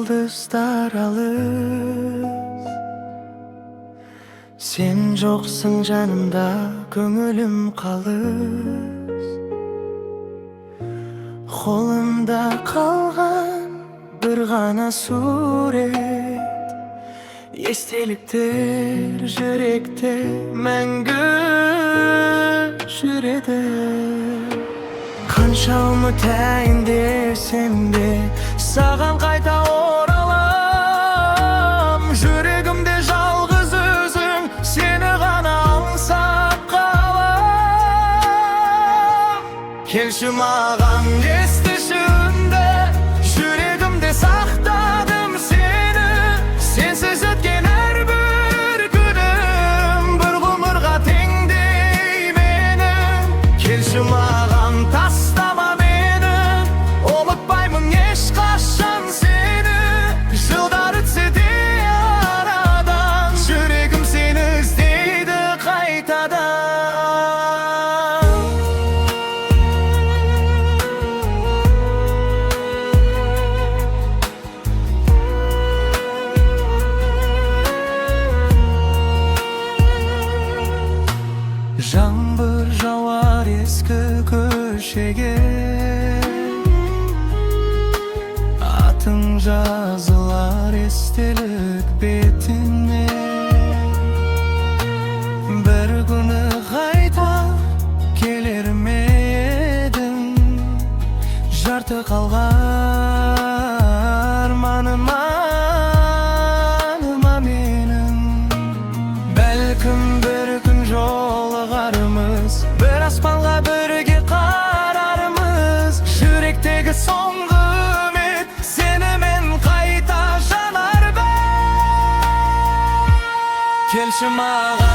yıldızlar alır. Sen joksun janımda, köngülüm kalır. Kolumda kalgan bir gana suret, estelikler yürekte мәңгі жүреді. Қанша үмітейін десем де саған қайта оралам. Жүрегімде жалғыз өзің, сені ғана аңсап қалам. Келші маған естіші үнді, жүрегімде сақтадым сені. Сенсіз өткен әрбір күнім бір ғұмырға теңдей менің. Келші маған тастама мені, ұмытпаймын ешқашан сені. Жылдар өтсе де арадан, жүрегім сені іздейді қайтадан. Жаңбыр жауар ескі көшеге, атың жазылар естелік бетіне. Bir күні қайта келер ме едің, жарты қалған арманыма менің. Бәлкім бір күн жолығармыз, бір аспанға бірге қарармыз. Жүректегі соңғы үміт сенімен қайта жанар бе. Келші маған